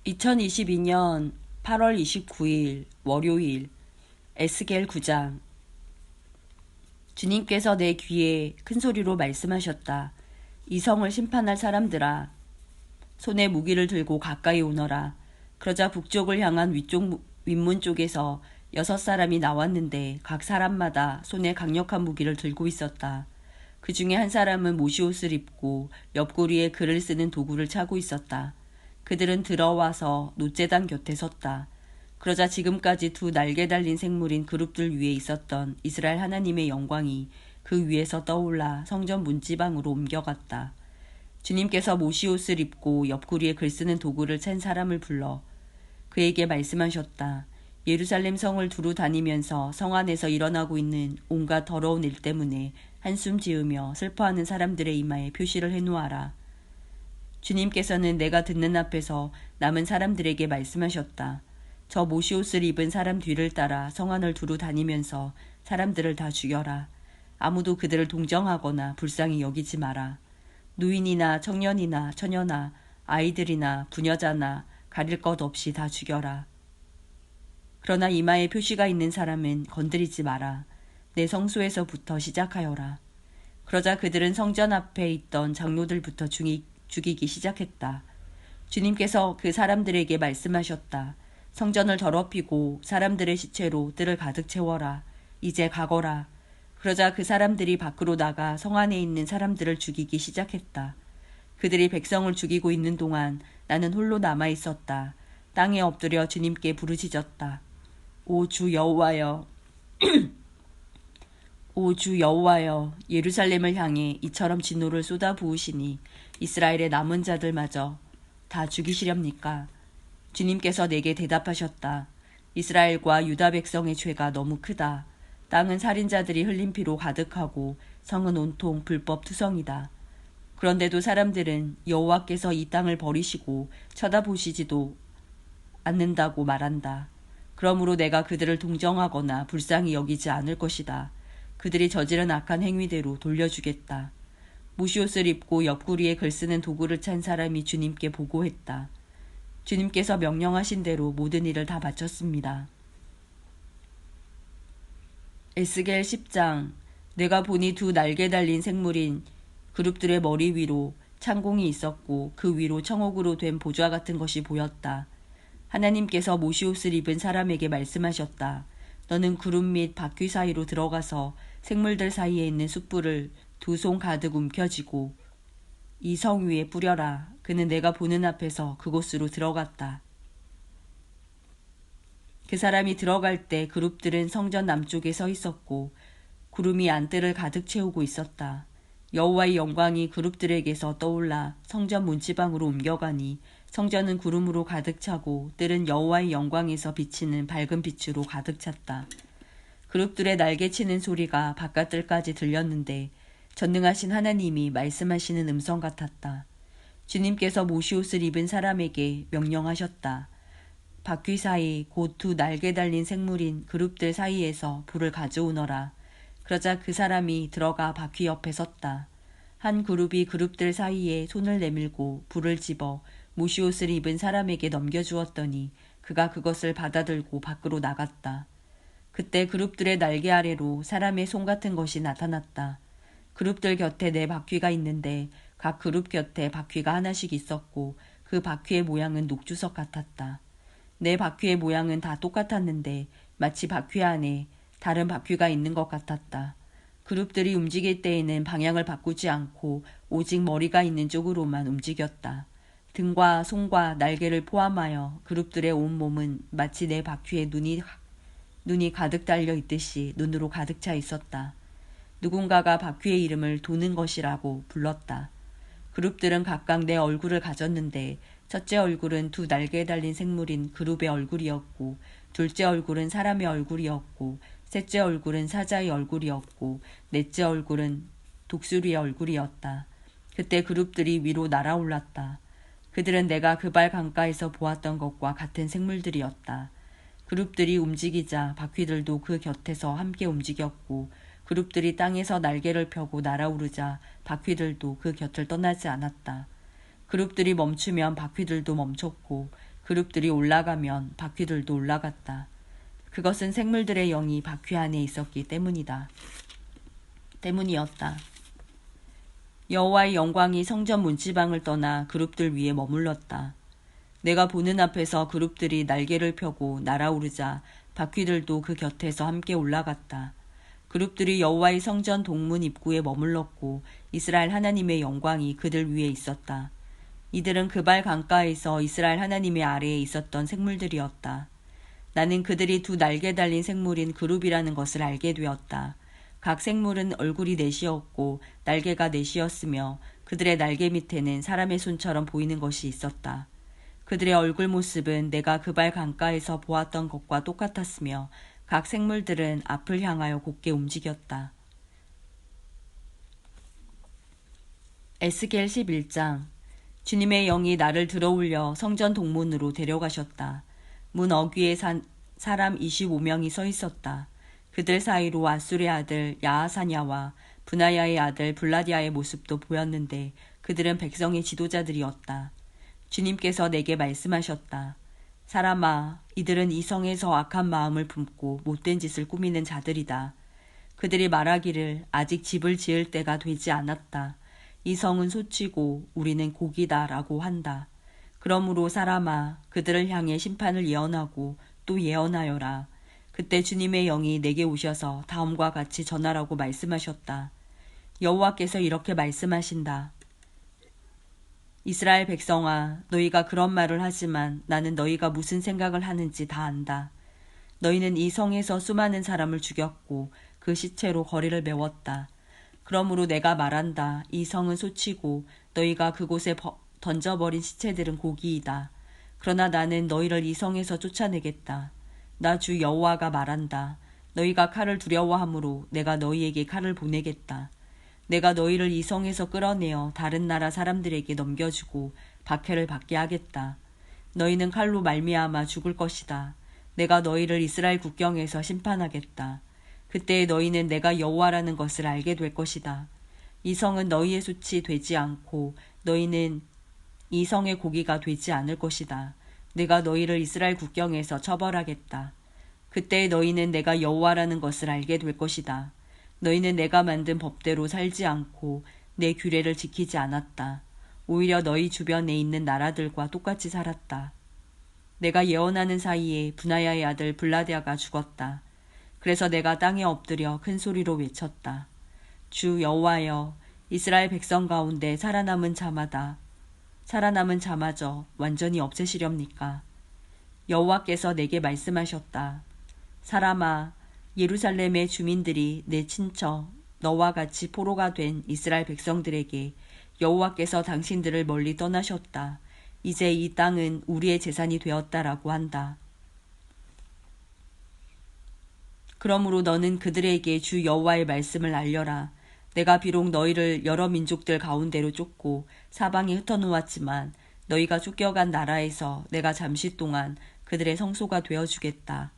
2022년 8월 29일 월요일 에스겔 9장. 주님께서 내 귀에 큰 소리로 말씀하셨다. 이 성을 심판할 사람들아, 손에 무기를 들고 가까이 오너라. 그러자 북쪽을 향한 윗문 쪽에서 6사람이 나왔는데 각 사람마다 손에 강력한 무기를 들고 있었다. 그 중에 한 사람은 모시옷을 입고 옆구리에 글을 쓰는 도구를 차고 있었다. 그들은 들어와서 놋제단 곁에 섰다. 그러자 지금까지 두 날개 달린 생물인 그룹들 위에 있었던 이스라엘 하나님의 영광이 그 위에서 떠올라 성전 문지방으로 옮겨갔다. 주님께서 모시옷을 입고 옆구리에 글 쓰는 도구를 찬 사람을 불러 그에게 말씀하셨다. 예루살렘 성을 두루 다니면서 성 안에서 일어나고 있는 온갖 더러운 일 때문에 한숨 지으며 슬퍼하는 사람들의 이마에 표시를 해놓아라. 주님께서는 내가 듣는 앞에서 남은 사람들에게 말씀하셨다. 저 모시옷을 입은 사람 뒤를 따라 성 안을 두루 다니면서 사람들을 다 죽여라. 아무도 그들을 동정하거나 불쌍히 여기지 마라. 노인이나 청년이나 처녀나 아이들이나 부녀자나 가릴 것 없이 다 죽여라. 그러나 이마에 표시가 있는 사람은 건드리지 마라. 내 성소에서부터 시작하여라. 그러자 그들은 성전 앞에 있던 장로들부터 죽이기 시작했다. 주님께서 그 사람들에게 말씀하셨다. 성전을 더럽히고 사람들의 시체로 뜰을 가득 채워라. 이제 가거라. 그러자 그 사람들이 밖으로 나가 성 안에 있는 사람들을 죽이기 시작했다. 그들이 백성을 죽이고 있는 동안 나는 홀로 남아 있었다. 땅에 엎드려 주님께 부르짖었다. 오 주 여호와여, 오 주 여호와여, 예루살렘을 향해 이처럼 진노를 쏟아 부으시니 이스라엘의 남은 자들마저 다 죽이시렵니까? 주님께서 내게 대답하셨다. 이스라엘과 유다 백성의 죄가 너무 크다. 땅은 살인자들이 흘린 피로 가득하고 성은 온통 불법 투성이다. 그런데도 사람들은 여호와께서 이 땅을 버리시고 쳐다보시지도 않는다고 말한다. 그러므로 내가 그들을 동정하거나 불쌍히 여기지 않을 것이다. 그들이 저지른 악한 행위대로 돌려주겠다. 모시옷을 입고 옆구리에 글 쓰는 도구를 찬 사람이 주님께 보고했다. 주님께서 명령하신 대로 모든 일을 다 마쳤습니다. 에스겔 10장. 내가 보니 두 날개 달린 생물인 그룹들의 머리 위로 창공이 있었고 그 위로 청옥으로 된 보좌 같은 것이 보였다. 하나님께서 모시옷을 입은 사람에게 말씀하셨다. 너는 구름 및 바퀴 사이로 들어가서 생물들 사이에 있는 숯불을 2손 가득 움켜쥐고 이 성 위에 뿌려라. 그는 내가 보는 앞에서 그곳으로 들어갔다. 그 사람이 들어갈 때 그룹들은 성전 남쪽에 서 있었고 구름이 안뜰을 가득 채우고 있었다. 여호와의 영광이 그룹들에게서 떠올라 성전 문지방으로 옮겨가니 성전은 구름으로 가득 차고 뜰은 여호와의 영광에서 비치는 밝은 빛으로 가득 찼다. 그룹들의 날개치는 소리가 바깥뜰까지 들렸는데 전능하신 하나님이 말씀하시는 음성 같았다. 주님께서 모시옷을 입은 사람에게 명령하셨다. 바퀴 사이 곧 두 날개 달린 생물인 그룹들 사이에서 불을 가져오너라. 그러자 그 사람이 들어가 바퀴 옆에 섰다. 한 그룹이 그룹들 사이에 손을 내밀고 불을 집어 모시옷을 입은 사람에게 넘겨주었더니 그가 그것을 받아들고 밖으로 나갔다. 그때 그룹들의 날개 아래로 사람의 손 같은 것이 나타났다. 그룹들 곁에 네 바퀴가 있는데 각 그룹 곁에 바퀴가 하나씩 있었고 그 바퀴의 모양은 녹주석 같았다. 네 바퀴의 모양은 다 똑같았는데 마치 바퀴 안에 다른 바퀴가 있는 것 같았다. 그룹들이 움직일 때에는 방향을 바꾸지 않고 오직 머리가 있는 쪽으로만 움직였다. 등과 손과 날개를 포함하여 그룹들의 온 몸은 마치 네 바퀴에 눈이 가득 달려 있듯이 눈으로 가득 차 있었다. 누군가가 바퀴의 이름을 도는 것이라고 불렀다. 그룹들은 각각 내 얼굴을 가졌는데 첫째 얼굴은 두 날개에 달린 생물인 그룹의 얼굴이었고 둘째 얼굴은 사람의 얼굴이었고 셋째 얼굴은 사자의 얼굴이었고 넷째 얼굴은 독수리의 얼굴이었다. 그때 그룹들이 위로 날아올랐다. 그들은 내가 그발 강가에서 보았던 것과 같은 생물들이었다. 그룹들이 움직이자 바퀴들도 그 곁에서 함께 움직였고 그룹들이 땅에서 날개를 펴고 날아오르자 바퀴들도 그 곁을 떠나지 않았다. 그룹들이 멈추면 바퀴들도 멈췄고 그룹들이 올라가면 바퀴들도 올라갔다. 그것은 생물들의 영이 바퀴 안에 있었기 때문이었다. 여호와의 영광이 성전 문지방을 떠나 그룹들 위에 머물렀다. 내가 보는 앞에서 그룹들이 날개를 펴고 날아오르자 바퀴들도 그 곁에서 함께 올라갔다. 그룹들이 여호와의 성전 동문 입구에 머물렀고 이스라엘 하나님의 영광이 그들 위에 있었다. 이들은 그발 강가에서 이스라엘 하나님의 아래에 있었던 생물들이었다. 나는 그들이 두 날개 달린 생물인 그룹이라는 것을 알게 되었다. 각 생물은 얼굴이 넷이었고 날개가 넷이었으며 그들의 날개 밑에는 사람의 손처럼 보이는 것이 있었다. 그들의 얼굴 모습은 내가 그발 강가에서 보았던 것과 똑같았으며 각 생물들은 앞을 향하여 곧게 움직였다. 에스겔 11장. 주님의 영이 나를 들어올려 성전 동문으로 데려가셨다. 문 어귀에 사람 25명이 서 있었다. 그들 사이로 아술의 아들 야하사냐와 분하야의 아들 블라디아의 모습도 보였는데 그들은 백성의 지도자들이었다. 주님께서 내게 말씀하셨다. 사람아, 이들은 이 성에서 악한 마음을 품고 못된 짓을 꾸미는 자들이다. 그들이 말하기를 아직 집을 지을 때가 되지 않았다. 이 성은 소치고 우리는 고기다 라고 한다. 그러므로 사람아, 그들을 향해 심판을 예언하고 또 예언하여라. 그때 주님의 영이 내게 오셔서 다음과 같이 전하라고 말씀하셨다. 여호와께서 이렇게 말씀하신다. 이스라엘 백성아, 너희가 그런 말을 하지만 나는 너희가 무슨 생각을 하는지 다 안다. 너희는 이 성에서 수많은 사람을 죽였고 그 시체로 거리를 메웠다. 그러므로 내가 말한다. 이 성은 소치고 너희가 그곳에 던져버린 시체들은 고기이다. 그러나 나는 너희를 이 성에서 쫓아내겠다. 나 주 여호와가 말한다. 너희가 칼을 두려워하므로 내가 너희에게 칼을 보내겠다. 내가 너희를 이 성에서 끌어내어 다른 나라 사람들에게 넘겨주고 박해를 받게 하겠다. 너희는 칼로 말미암아 죽을 것이다. 내가 너희를 이스라엘 국경에서 심판하겠다. 그때 너희는 내가 여호와라는 것을 알게 될 것이다. 이 성은 너희의 숫이 되지 않고 너희는 이 성의 고기가 되지 않을 것이다. 내가 너희를 이스라엘 국경에서 처벌하겠다. 그때 너희는 내가 여호와라는 것을 알게 될 것이다. 너희는 내가 만든 법대로 살지 않고 내 규례를 지키지 않았다. 오히려 너희 주변에 있는 나라들과 똑같이 살았다. 내가 예언하는 사이에 분하야의 아들 블라디아가 죽었다. 그래서 내가 땅에 엎드려 큰 소리로 외쳤다. 주 여호와여, 이스라엘 백성 가운데 살아남은 자마저 완전히 없애시렵니까? 여호와께서 내게 말씀하셨다. 사람아, 예루살렘의 주민들이 내 친척 너와 같이 포로가 된 이스라엘 백성들에게 여호와께서 당신들을 멀리 떠나셨다. 이제 이 땅은 우리의 재산이 되었다라고 한다. 그러므로 너는 그들에게 주 여호와의 말씀을 알려라. 내가 비록 너희를 여러 민족들 가운데로 쫓고 사방에 흩어놓았지만 너희가 쫓겨간 나라에서 내가 잠시 동안 그들의 성소가 되어주겠다.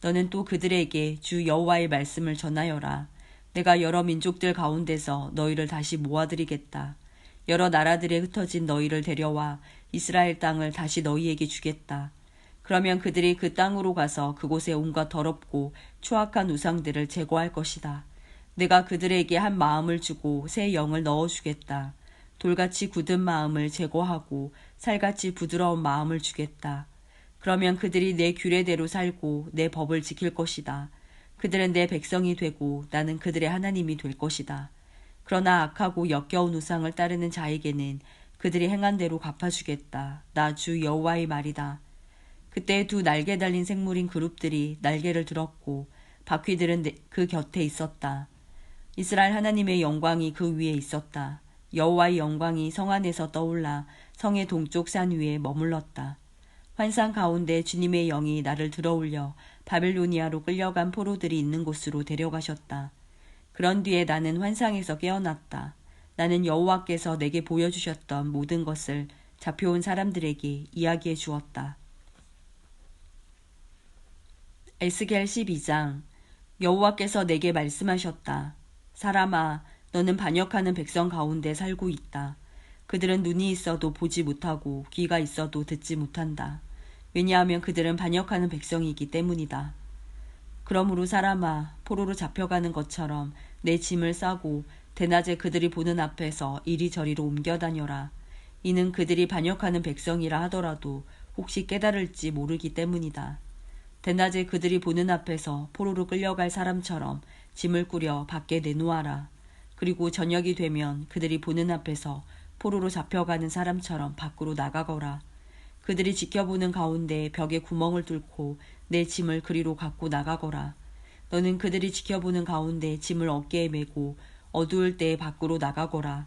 너는 또 그들에게 주 여호와의 말씀을 전하여라. 내가 여러 민족들 가운데서 너희를 다시 모아드리겠다. 여러 나라들에 흩어진 너희를 데려와 이스라엘 땅을 다시 너희에게 주겠다. 그러면 그들이 그 땅으로 가서 그곳에 온갖 더럽고 추악한 우상들을 제거할 것이다. 내가 그들에게 한 마음을 주고 새 영을 넣어주겠다. 돌같이 굳은 마음을 제거하고 살같이 부드러운 마음을 주겠다. 그러면 그들이 내 규례대로 살고 내 법을 지킬 것이다. 그들은 내 백성이 되고 나는 그들의 하나님이 될 것이다. 그러나 악하고 역겨운 우상을 따르는 자에게는 그들이 행한 대로 갚아주겠다. 나 주 여호와의 말이다. 그때 두 날개 달린 생물인 그룹들이 날개를 들었고 바퀴들은 그 곁에 있었다. 이스라엘 하나님의 영광이 그 위에 있었다. 여호와의 영광이 성 안에서 떠올라 성의 동쪽 산 위에 머물렀다. 환상 가운데 주님의 영이 나를 들어올려 바벨로니아로 끌려간 포로들이 있는 곳으로 데려가셨다. 그런 뒤에 나는 환상에서 깨어났다. 나는 여호와께서 내게 보여주셨던 모든 것을 잡혀온 사람들에게 이야기해 주었다. 에스겔 12장. 여호와께서 내게 말씀하셨다. 사람아, 너는 반역하는 백성 가운데 살고 있다. 그들은 눈이 있어도 보지 못하고 귀가 있어도 듣지 못한다. 왜냐하면 그들은 반역하는 백성이기 때문이다. 그러므로 사람아, 포로로 잡혀가는 것처럼 내 짐을 싸고 대낮에 그들이 보는 앞에서 이리저리로 옮겨 다녀라. 이는 그들이 반역하는 백성이라 하더라도 혹시 깨달을지 모르기 때문이다. 대낮에 그들이 보는 앞에서 포로로 끌려갈 사람처럼 짐을 꾸려 밖에 내놓아라. 그리고 저녁이 되면 그들이 보는 앞에서 포로로 잡혀가는 사람처럼 밖으로 나가거라. 그들이 지켜보는 가운데 벽에 구멍을 뚫고 내 짐을 그리로 갖고 나가거라. 너는 그들이 지켜보는 가운데 짐을 어깨에 메고 어두울 때에 밖으로 나가거라.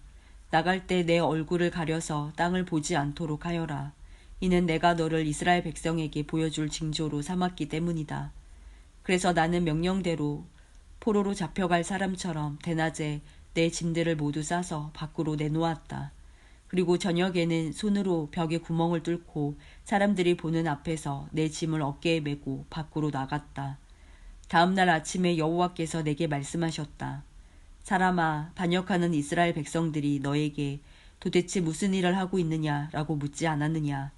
나갈 때 내 얼굴을 가려서 땅을 보지 않도록 하여라. 이는 내가 너를 이스라엘 백성에게 보여줄 징조로 삼았기 때문이다. 그래서 나는 명령대로 포로로 잡혀갈 사람처럼 대낮에 내 짐들을 모두 싸서 밖으로 내놓았다. 그리고 저녁에는 손으로 벽에 구멍을 뚫고 사람들이 보는 앞에서 내 짐을 어깨에 메고 밖으로 나갔다. 다음날 아침에 여호와께서 내게 말씀하셨다. 사람아, 반역하는 이스라엘 백성들이 너에게 도대체 무슨 일을 하고 있느냐라고 묻지 않았느냐.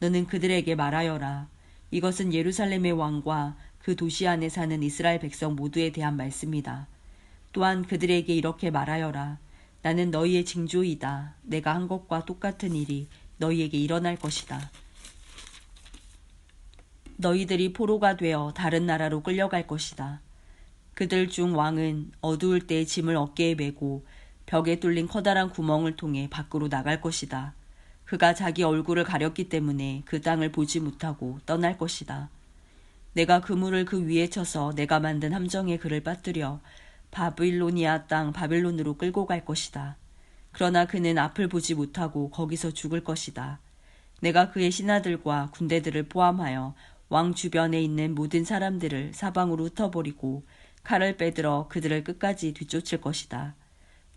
너는 그들에게 말하여라. 이것은 예루살렘의 왕과 그 도시 안에 사는 이스라엘 백성 모두에 대한 말씀이다. 또한 그들에게 이렇게 말하여라. 나는 너희의 징조이다. 내가 한 것과 똑같은 일이 너희에게 일어날 것이다. 너희들이 포로가 되어 다른 나라로 끌려갈 것이다. 그들 중 왕은 어두울 때 짐을 어깨에 메고 벽에 뚫린 커다란 구멍을 통해 밖으로 나갈 것이다. 그가 자기 얼굴을 가렸기 때문에 그 땅을 보지 못하고 떠날 것이다. 내가 그물을 그 위에 쳐서 내가 만든 함정에 그를 빠뜨려 바빌로니아 땅 바빌론으로 끌고 갈 것이다. 그러나 그는 앞을 보지 못하고 거기서 죽을 것이다. 내가 그의 신하들과 군대들을 포함하여 왕 주변에 있는 모든 사람들을 사방으로 흩어버리고 칼을 빼들어 그들을 끝까지 뒤쫓을 것이다.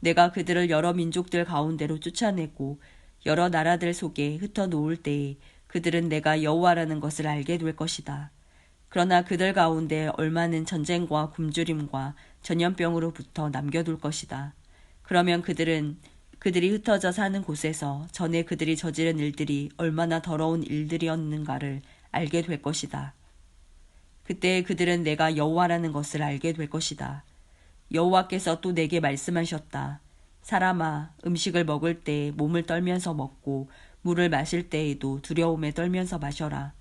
내가 그들을 여러 민족들 가운데로 쫓아내고 여러 나라들 속에 흩어놓을 때에 그들은 내가 여호와라는 것을 알게 될 것이다. 그러나 그들 가운데 얼마는 전쟁과 굶주림과 전염병으로부터 남겨둘 것이다. 그러면 그들이 흩어져 사는 곳에서 전에 그들이 저지른 일들이 얼마나 더러운 일들이었는가를 알게 될 것이다. 그때 그들은 내가 여호와라는 것을 알게 될 것이다. 여호와께서 또 내게 말씀하셨다. 사람아, 음식을 먹을 때 몸을 떨면서 먹고 물을 마실 때에도 두려움에 떨면서 마셔라.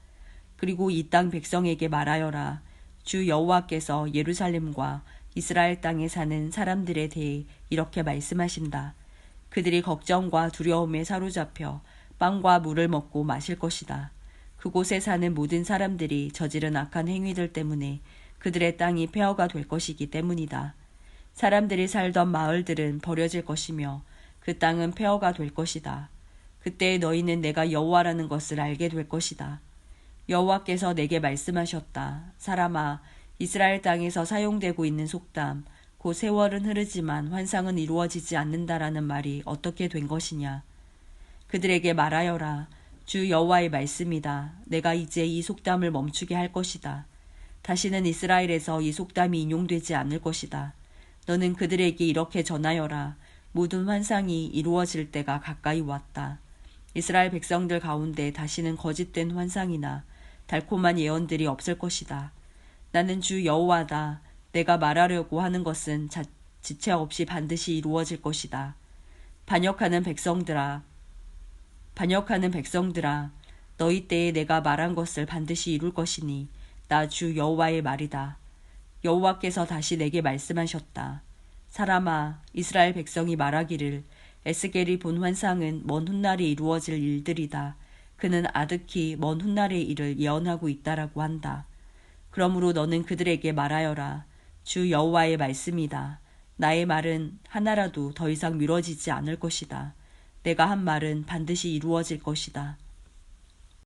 그리고 이 땅 백성에게 말하여라. 주 여호와께서 예루살렘과 이스라엘 땅에 사는 사람들에 대해 이렇게 말씀하신다. 그들이 걱정과 두려움에 사로잡혀 빵과 물을 먹고 마실 것이다. 그곳에 사는 모든 사람들이 저지른 악한 행위들 때문에 그들의 땅이 폐허가 될 것이기 때문이다. 사람들이 살던 마을들은 버려질 것이며 그 땅은 폐허가 될 것이다. 그때 너희는 내가 여호와라는 것을 알게 될 것이다. 여호와께서 내게 말씀하셨다. 사람아, 이스라엘 땅에서 사용되고 있는 속담, 곧 세월은 흐르지만 환상은 이루어지지 않는다라는 말이 어떻게 된 것이냐. 그들에게 말하여라. 주 여호와의 말씀이다. 내가 이제 이 속담을 멈추게 할 것이다. 다시는 이스라엘에서 이 속담이 인용되지 않을 것이다. 너는 그들에게 이렇게 전하여라. 모든 환상이 이루어질 때가 가까이 왔다. 이스라엘 백성들 가운데 다시는 거짓된 환상이나 달콤한 예언들이 없을 것이다. 나는 주 여호와다. 내가 말하려고 하는 것은 지체 없이 반드시 이루어질 것이다. 반역하는 백성들아, 너희 때에 내가 말한 것을 반드시 이룰 것이니 나 주 여호와의 말이다. 여호와께서 다시 내게 말씀하셨다. 사람아, 이스라엘 백성이 말하기를 에스겔이 본 환상은 먼 훗날에 이루어질 일들이다. 그는 아득히 먼 훗날의 일을 예언하고 있다라고 한다. 그러므로 너는 그들에게 말하여라. 주 여호와의 말씀이다. 나의 말은 하나라도 더 이상 미뤄지지 않을 것이다. 내가 한 말은 반드시 이루어질 것이다.